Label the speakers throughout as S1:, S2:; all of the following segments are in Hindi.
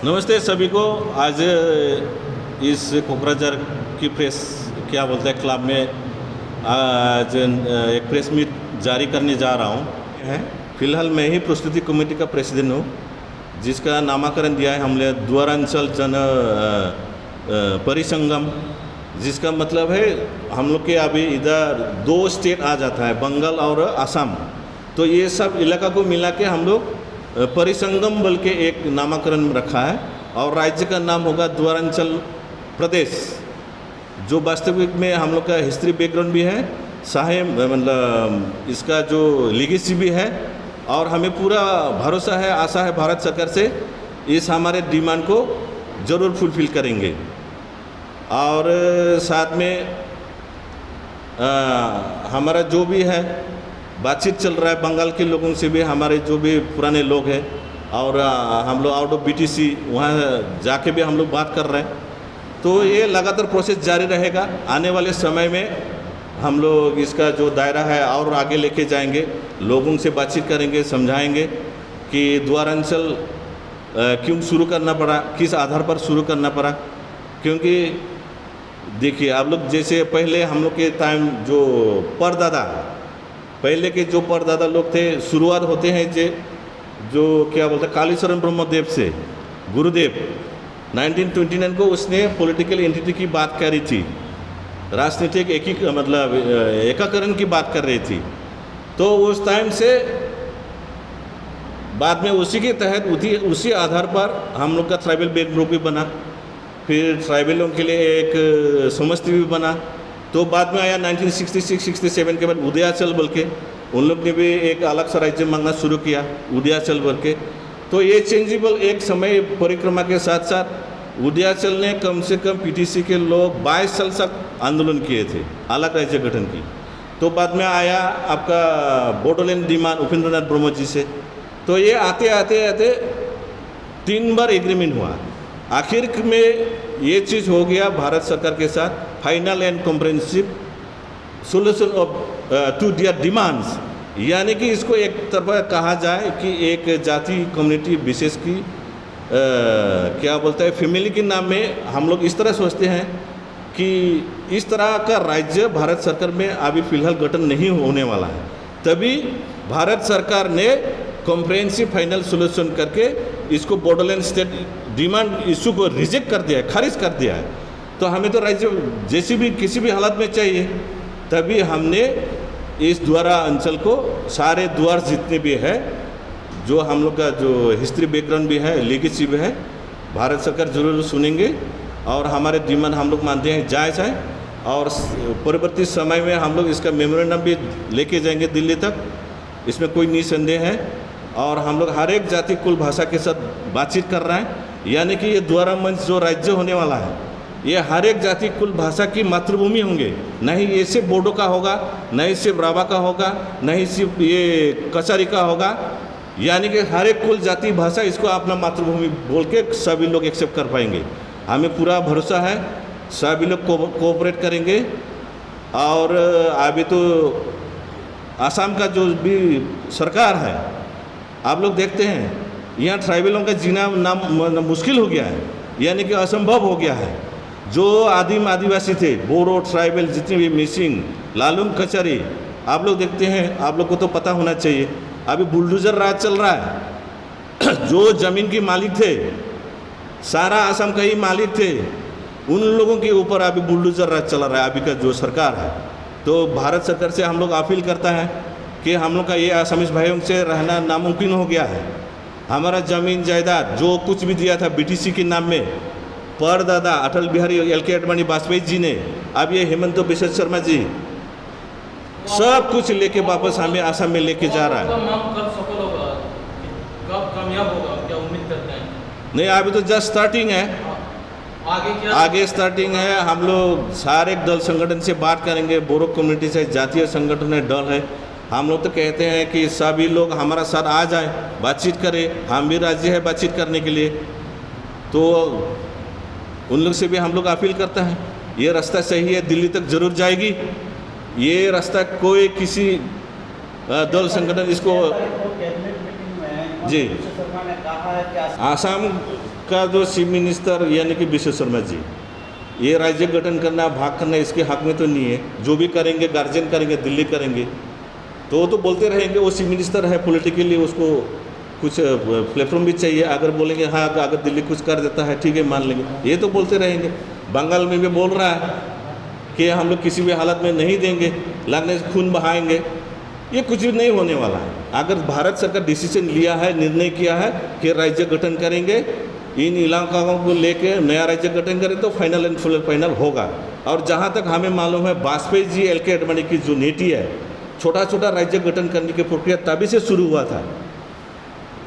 S1: नमस्ते सभी को। आज इस कोकराझार की प्रेस क्या बोलते हैं क्लब में आज एक प्रेस मीट जारी करने जा रहा हूँ। फिलहाल मैं ही प्रस्तुति कमेटी का प्रेसिडेंट हूँ, जिसका नामकरण दिया है हमने द्वारांचल जन परिसंगम, जिसका मतलब है हम लोग के अभी इधर 2 स्टेट आ जाता है, बंगाल और असम। तो ये सब इलाका को मिला के हम लोग परिसंगम बोल के एक नामकरण रखा है और राज्य का नाम होगा द्वारांचल प्रदेश, जो वास्तविक में हम लोग का हिस्ट्री बैकग्राउंड भी है, मतलब इसका जो लीगेसी भी है। और हमें पूरा भरोसा है, आशा है भारत सरकार से इस हमारे डिमांड को ज़रूर फुलफिल करेंगे। और साथ में हमारा जो भी है बातचीत चल रहा है बंगाल के लोगों से भी, हमारे जो भी पुराने लोग हैं, और हम लोग आउट ऑफ BTC वहाँ जाके भी हम लोग बात कर रहे हैं। तो ये लगातार प्रोसेस जारी रहेगा। आने वाले समय में हम लोग इसका जो दायरा है और आगे लेके जाएंगे, लोगों से बातचीत करेंगे, समझाएंगे कि द्वारांचल क्यों शुरू करना पड़ा, किस आधार पर शुरू करना पड़ा। क्योंकि देखिए आप लोग, जैसे पहले हम लोग के टाइम जो पहले के जो परदादा लोग थे, शुरुआत होते हैं जो क्या बोलते हैं कालीचरण ब्रह्मदेव से, गुरुदेव 1929 को उसने पॉलिटिकल एंटिटी की बात करी थी, राजनीतिक एकीकरण की बात कर रही थी। तो उस टाइम से बाद में उसी के तहत उसी आधार पर हम लोग का ट्राइबल बैंक ग्रुप भी बना, फिर ट्राइबलों के लिए एक समष्टि भी बना। तो बाद में आया 1966-67 के बाद उदयाचल बोल के, उन लोग ने भी एक अलग सा राज्य मांगना शुरू किया, उदयाचल बोल के। तो ये चेंजेबल एक समय परिक्रमा के साथ साथ उदयाचल ने कम से कम PTC के लोग 22 साल तक आंदोलन किए थे अलग राज्य गठन की। तो बाद में आया आपका बोडोलैंड डिमांड उपेंद्रनाथ ब्रह्म जी से। तो ये आते आते 3 बार एग्रीमेंट हुआ। आखिर में ये चीज़ हो गया भारत सरकार के साथ, final and comprehensive solution of to their demands. यानी कि इसको एक तरफा कहा जाए कि एक जाति कम्युनिटी विशेष की क्या बोलते हैं फैमिली के नाम में हम लोग इस तरह सोचते हैं कि इस तरह का राज्य भारत सरकार में अभी फ़िलहाल गठन नहीं होने वाला है। तभी भारत सरकार ने कॉम्प्रिहेंसिव फाइनल सोल्यूशन करके इसको बॉर्डरलैंड स्टेट डिमांड इशू को रिजेक्ट कर दिया है, खारिज कर दिया है। तो हमें तो राज्य जैसी भी किसी भी हालत में चाहिए, तभी हमने इस द्वारा अंचल को सारे द्वार जितने भी है, जो हम लोग का जो हिस्ट्री बैकग्राउंड भी है, लीगेसी भी है, भारत सरकार जरूर सुनेंगे। और हमारे डिमांड हम लोग मानते हैं जायज़ है, और परवर्ती समय में हम लोग इसका मेमोरेंडम भी लेके जाएंगे दिल्ली तक, इसमें कोई निसंदेह है। और हम लोग हर एक जाति कुल भाषा के साथ बातचीत कर रहे हैं। यानी कि ये द्वारा मंच जो राज्य होने वाला है, ये हर एक जाति कुल भाषा की मातृभूमि होंगे। नहीं ये सिर्फ बोडो का होगा, नहीं सिर्फ राभा का होगा, नहीं सिर्फ ये कचारी का होगा। यानी कि हर एक कुल जाति भाषा इसको अपना मातृभूमि बोल के सभी लोग एक्सेप्ट कर पाएंगे। हमें पूरा भरोसा है सभी लोग कोऑपरेट करेंगे। और अभी तो आसाम का जो भी सरकार है, आप लोग देखते हैं यहाँ ट्राइबलों का जीना नाम मुश्किल हो गया है, यानी कि असंभव हो गया है। जो आदिवासी थे, बोरो ट्राइबल जितने भी मिसिंग, लालुंग कचरी, आप लोग देखते हैं, आप लोग को तो पता होना चाहिए, अभी बुलडोजर राज चल रहा है। जो ज़मीन के मालिक थे, सारा असम का ही मालिक थे, उन लोगों के ऊपर अभी बुलडोजर राज चला रहा है अभी का जो सरकार है। तो भारत सरकार से हम लोग अपील करता है कि हम लोग का ये आसामीज भाइयों से रहना नामुमकिन हो गया है। हमारा ज़मीन जायदाद जो कुछ भी दिया था BTC के नाम में, परदादा अटल बिहारी LK आडवाणी वाजपेयी जी ने, अब ये हेमंत बिश्व शर्मा जी, सब कुछ लेके वापस हमें आसाम में लेके जा रहा है।
S2: कब कामयाब होगा, क्या उम्मीद करते हैं?
S1: नहीं, अभी तो जस्ट स्टार्टिंग है, आगे स्टार्टिंग है। हम लोग सारे दल संगठन से बात करेंगे, बोरो कम्युनिटी से, जातीय संगठन है, दल है। हम लोग तो कहते हैं कि सभी लोग हमारा साथ आ जाएं, बातचीत करें, हम भी राजी है बातचीत करने के लिए। तो उन लोग से भी हम लोग अपील करता है, ये रास्ता सही है, दिल्ली तक जरूर जाएगी। ये रास्ता कोई किसी दल संगठन इसको जी आसाम का जो चीफ मिनिस्टर यानी कि विश्व शर्मा जी, ये राज्य गठन करना भाग करना इसके हक में तो नहीं है। जो भी करेंगे गार्जियन करेंगे, दिल्ली करेंगे, तो वो तो बोलते रहेंगे। वो चीफ मिनिस्टर है, पॉलिटिकली उसको कुछ प्लेटफॉर्म भी चाहिए। अगर बोलेंगे हाँ अगर दिल्ली कुछ कर देता है ठीक है मान लेंगे, ये तो बोलते रहेंगे। बंगाल में भी बोल रहा है कि हम लोग किसी भी हालत में नहीं देंगे, लगने से खून बहाएंगे। ये कुछ भी नहीं होने वाला है। अगर भारत सरकार डिसीजन लिया है, निर्णय किया है कि राज्य गठन करेंगे, इन इलाकों को लेके नया राज्य गठन करें तो फाइनल एंड फुल फाइनल होगा। और जहाँ तक हमें मालूम है वाजपेयी जी एल.के. आडवाणी की जो नीति है, छोटा छोटा राज्य गठन करने की प्रक्रिया तभी से शुरू हुआ था।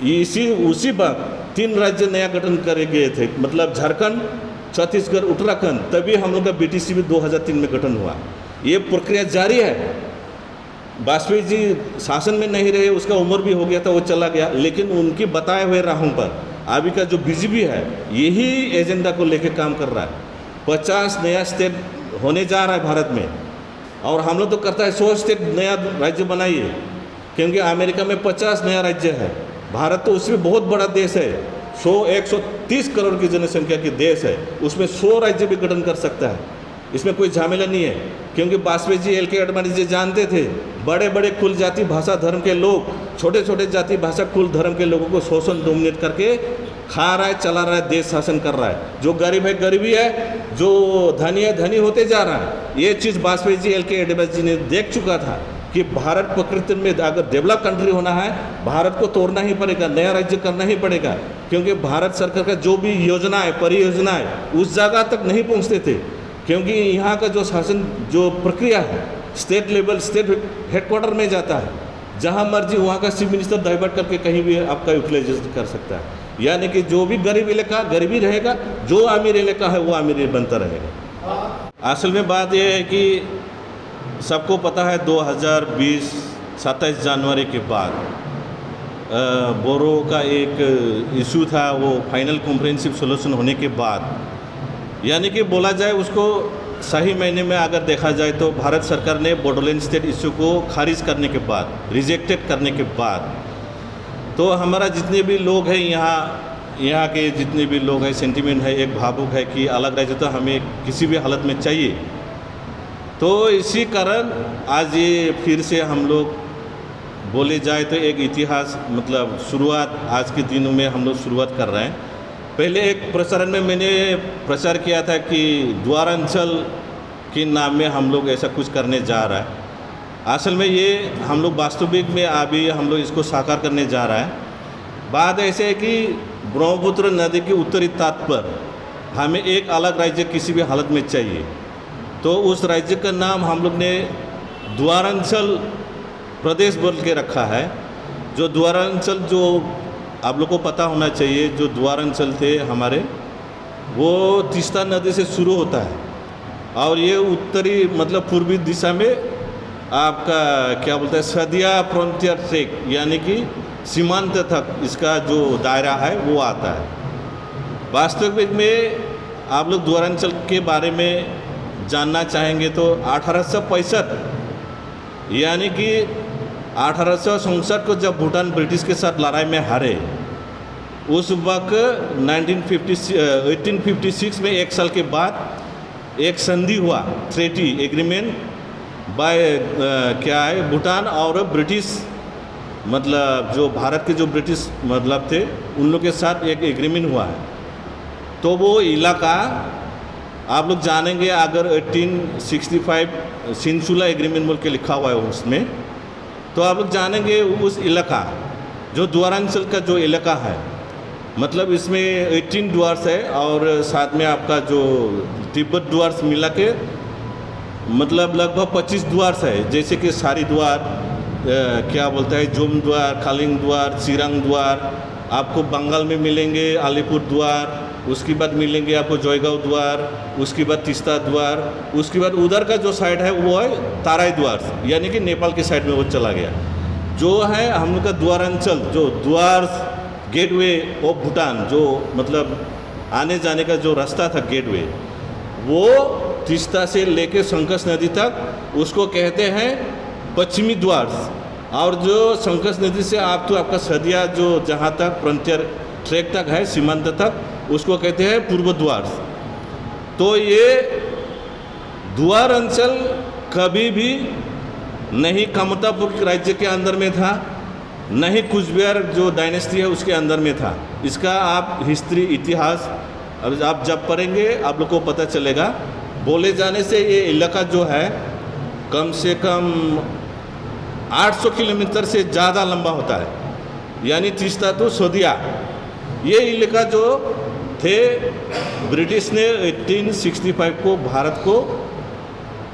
S1: उसी वक्त 3 राज्य नया गठन करे गए थे, मतलब झारखंड, छत्तीसगढ़, उत्तराखंड। तभी हम लोग का बीटीसी भी 2003 में गठन हुआ। ये प्रक्रिया जारी है। वाजपेयी जी शासन में नहीं रहे, उसका उम्र भी हो गया था, वो चला गया। लेकिन उनकी बताए हुए राहों पर अभी का जो बीजेपी है यही एजेंडा को लेकर काम कर रहा है। 50 नया स्टेट होने जा रहा है भारत में, और हम लोग तो करता है 100 स्टेट नया राज्य बनाइए, क्योंकि अमेरिका में 50 नया राज्य है। भारत तो उसमें बहुत बड़ा देश है, 130 करोड़ की जनसंख्या की देश है, उसमें 100 राज्य भी गठन कर सकता है। इसमें कोई झमेला नहीं है, क्योंकि वाजपेयी जी एल.के. आडवाणी जी जानते थे बड़े बड़े कुल जाति भाषा धर्म के लोग छोटे छोटे जाति भाषा कुल धर्म के लोगों को शोषण डोमिनेट करके खा रहा है, चला रहा है, देश शासन कर रहा है। जो गरीब है गरीबी है, जो धनी है धनी होते जा रहा है। ये चीज़ वाजपेयी जी एल.के. आडवाणी जी ने देख चुका था कि भारत प्रकृति में अगर डेवलप कंट्री होना है, भारत को तोड़ना ही पड़ेगा, नया राज्य करना ही पड़ेगा। क्योंकि भारत सरकार का जो भी योजना है, परियोजना है, उस जगह तक नहीं पहुँचते थे, क्योंकि यहाँ का जो शासन जो प्रक्रिया है स्टेट लेवल, स्टेट हेडक्वार्टर में जाता है। जहाँ मर्जी वहाँ का चीफ मिनिस्टर डाइवर्ट करके कहीं भी आपका यूटिलाइजेशन कर सकता है। यानी कि जो भी गरीब इलाका गरीबी रहेगा, जो अमीर इलाका है वो अमीर बनता रहेगा। असल में बात यह है कि सबको पता है 2020 27 जनवरी के बाद बोरो का एक इशू था, वो फाइनल कॉम्प्रिहेंसिव सॉल्यूशन होने के बाद, यानी कि बोला जाए उसको सही मायने में अगर देखा जाए तो भारत सरकार ने बोडोलैंड स्टेट इशू को खारिज करने के बाद, रिजेक्टेड करने के बाद, तो हमारा जितने भी लोग हैं यहाँ के जितने भी लोग हैं, सेंटीमेंट है, एक भावुक है कि अलग राज्य तो हमें किसी भी हालत में चाहिए। तो इसी कारण आज ये फिर से हम लोग बोले जाए तो एक इतिहास, मतलब शुरुआत आज के दिनों में हम लोग शुरुआत कर रहे हैं। पहले एक प्रसारण में मैंने प्रचार किया था कि द्वारांचल के नाम में हम लोग ऐसा कुछ करने जा रहा है। असल में ये हम लोग वास्तविक में अभी हम लोग इसको साकार करने जा रहा है। बात ऐसे है कि ब्रह्मपुत्र नदी के उत्तरी तट पर हमें एक अलग राज्य किसी भी हालत में चाहिए। तो उस राज्य का नाम हम लोग ने द्वारांचल प्रदेश बोल के रखा है। जो द्वारांचल, जो आप लोग को पता होना चाहिए, जो द्वारांचल थे हमारे, वो तीस्ता नदी से शुरू होता है और ये उत्तरी मतलब पूर्वी दिशा में आपका क्या बोलते हैं सदिया फ्रंटियर ट्रैक, यानी कि सीमांत तक इसका जो दायरा है वो आता है। वास्तविक में आप लोग द्वारांचल के बारे में जानना चाहेंगे तो 1865 यानी कि 1867 को जब भूटान ब्रिटिश के साथ लड़ाई में हारे, उस वक्त 1856 में एक साल के बाद एक संधि हुआ, ट्रेटी एग्रीमेंट बाय क्या है भूटान और ब्रिटिश, मतलब जो भारत के जो ब्रिटिश मतलब थे उन लोग के साथ एक एग्रीमेंट हुआ है। तो वो इलाका आप लोग जानेंगे, अगर 1865 सिंसुला एग्रीमेंट बोल के लिखा हुआ है उसमें, तो आप लोग जानेंगे उस इलाका जो द्वारांचल का जो इलाका है, मतलब इसमें 18 द्वार्स है और साथ में आपका जो तिब्बत द्वार्स मिला के मतलब लगभग 25 द्वार्स है, जैसे कि सारी द्वार, क्या बोलता है जोम द्वार, खालिंग द्वार, चिरांग द्वार, आपको बंगाल में मिलेंगे अलीपुर द्वार, उसके बाद मिलेंगे आपको जयगांव द्वार, उसके बाद तीस्ता द्वार, उसके बाद उधर का जो साइड है वो है ताराई द्वार, यानी कि नेपाल के साइड में वो चला गया। जो है हम लोग का द्वारांचल, जो द्वार गेटवे ऑफ भूटान, जो मतलब आने जाने का जो रास्ता था गेटवे, वो तीस्ता से लेके संकस नदी तक उसको कहते हैं पश्चिमी द्वार। और जो संकस नदी से आप तो आपका सदिया जो जहाँ तक फ्रंटियर ट्रैक तक है, सीमांत तक, उसको कहते हैं पूर्व द्वार। तो ये द्वार अंचल कभी भी नहीं कामतापुर राज्य के अंदर में था, नहीं कुचबिहार जो डायनेस्टी है उसके अंदर में था। इसका आप हिस्ट्री इतिहास अब आप जब पढ़ेंगे आप लोग को पता चलेगा। बोले जाने से ये इलाका जो है कम से कम 800 किलोमीटर से ज़्यादा लंबा होता है, यानी तीस्ता तो सोदिया। ये इलाका जो थे ब्रिटिश ने 1865 को भारत को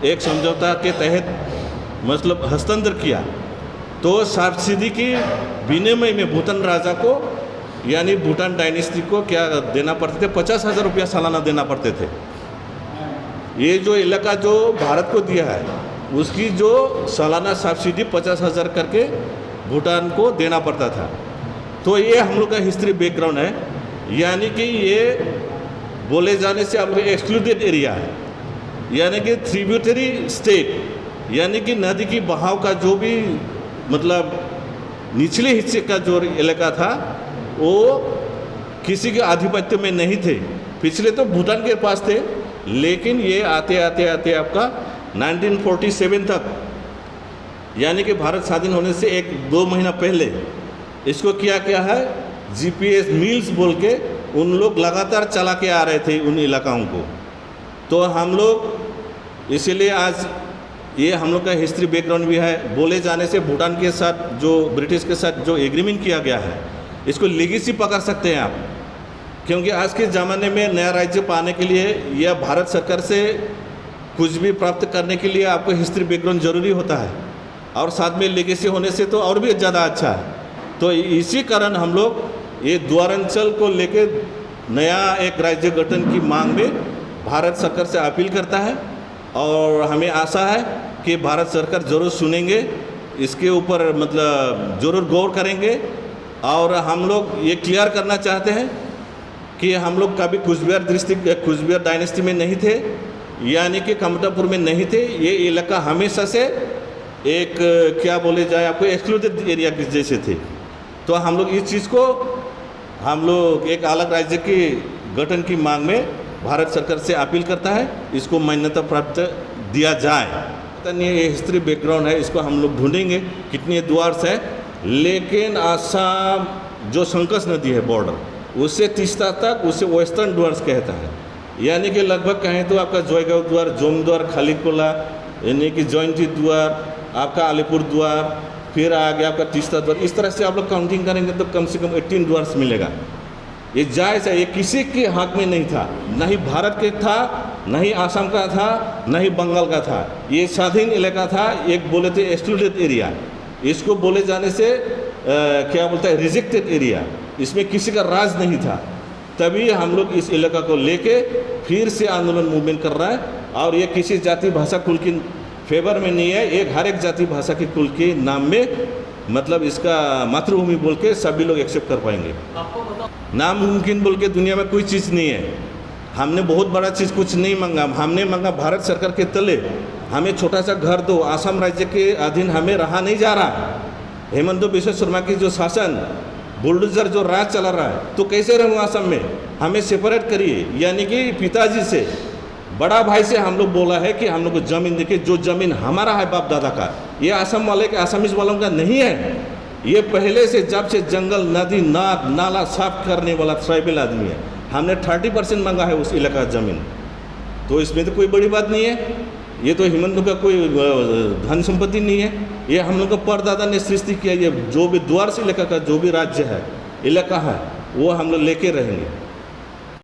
S1: एक समझौता के तहत मतलब हस्तांतर किया। तो सब्सिडी की विनिमय में भूटान राजा को यानी भूटान डायनेस्टी को क्या देना पड़ते थे, 50,000 रुपया सालाना देना पड़ते थे। ये जो इलाका जो भारत को दिया है उसकी जो सालाना सब्सिडी 50,000 करके भूटान को देना पड़ता था। तो ये हम लोग का हिस्ट्री बैकग्राउंड है, यानी कि ये बोले जाने से आप लोग एक्सक्लूडेड एरिया है, यानी कि ट्रिब्यूटरी स्टेट, यानी कि नदी की बहाव का जो भी मतलब निचले हिस्से का जो इलाका था वो किसी के आधिपत्य में नहीं थे। पिछले तो भूटान के पास थे, लेकिन ये आते आते आते आपका 1947 तक, यानी कि भारत स्वाधीन होने से 1-2 महीना पहले इसको क्या है GPS मिल्स बोल के उन लोग लगातार चला के आ रहे थे उन इलाकाओं को। तो हम लोग इसीलिए आज ये हम लोग का हिस्ट्री बैकग्राउंड भी है। बोले जाने से भूटान के साथ जो ब्रिटिश के साथ जो एग्रीमेंट किया गया है इसको लीगेसी पकड़ सकते हैं आप, क्योंकि आज के ज़माने में नया राज्य पाने के लिए या भारत सरकार से कुछ भी प्राप्त करने के लिए आपको हिस्ट्री बैकग्राउंड ज़रूरी होता है, और साथ में लीगेसी होने से तो और भी ज़्यादा अच्छा है। तो इसी कारण हम लोग ये द्वारांचल को लेके नया एक राज्य गठन की मांग में भारत सरकार से अपील करता है, और हमें आशा है कि भारत सरकार ज़रूर सुनेंगे, इसके ऊपर मतलब ज़रूर गौर करेंगे। और हम लोग ये क्लियर करना चाहते हैं कि हम लोग कभी कुचबिहार डिस्ट्रिक्ट कुचबिहार डायनेस्टी में नहीं थे, यानी कि कामतापुर में नहीं थे। ये इलाका हमेशा से एक क्या बोले जाए आपको एक्सक्लूडेड एरिया के जैसे थे। तो हम लोग इस चीज़ को हम लोग एक अलग राज्य की गठन की मांग में भारत सरकार से अपील करता है, इसको मान्यता प्राप्त दिया जाए। पता नहीं ये हिस्ट्री बैकग्राउंड है, इसको हम लोग ढूंढेंगे कितने द्वार है। लेकिन आसाम जो संकस नदी है बॉर्डर उससे तीस्ता तक उसे वेस्टर्न द्वार्स कहता है, यानी कि लगभग कहें तो आपका जयगांव द्वार, जोम द्वार, खालीकोला यानी कि जयंती द्वार, आपका अलीपुर द्वार, फिर आ गया आपका तीस्ता द्वार। इस तरह से आप लोग काउंटिंग करेंगे तो कम से कम 18 द्वार्स मिलेगा। ये जायज़ है, ये किसी के हक में नहीं था, न ही भारत के था, न ही आसाम का था, न ही बंगाल का था। ये स्वाधीन इलाका था, एक बोले थे एक्सक्लूडेड एरिया। इसको बोले जाने से क्या बोलता है रिजेक्टेड एरिया, इसमें किसी का राज नहीं था। तभी हम लोग इस इलाका को लेके फिर से आंदोलन मूवमेंट कर रहा है, और ये किसी जाति भाषा कुल की फेवर में नहीं है। एक हर एक जाति भाषा के कुल के नाम में मतलब इसका मातृभूमि बोल के सभी लोग एक्सेप्ट कर पाएंगे।
S2: आपको बताओ,
S1: नामुमकिन बोल के दुनिया में कोई चीज़ नहीं है। हमने बहुत बड़ा चीज़ कुछ नहीं मांगा, हमने मांगा भारत सरकार के तले हमें छोटा सा घर दो। आसाम राज्य के अधीन हमें रहा नहीं जा रहा। हेमंत बिश्व शर्मा की जो शासन बुलडोजर जो राज चला रहा है, तो कैसे रहूँ आसाम में? हमें सेपरेट करिए। यानी कि पिताजी से बड़ा भाई से हम लोग बोला है कि हम लोग को ज़मीन देखिए, जो ज़मीन हमारा है बाप दादा का, ये आसाम वाले के आसामीज वालों का नहीं है। ये पहले से जब से जंगल, नदी, नाद, नाला साफ करने वाला ट्राइबल आदमी है। हमने 30% मांगा है उस इलाका का ज़मीन, तो इसमें तो कोई बड़ी बात नहीं है। ये तो हेमंत का कोई धन संपत्ति नहीं है, ये हम लोग का परदादा ने सृष्टि किया। ये जो भी द्वार से इलाका का जो भी राज्य है, इलाका है, वो हम लोग लेके रहेंगे।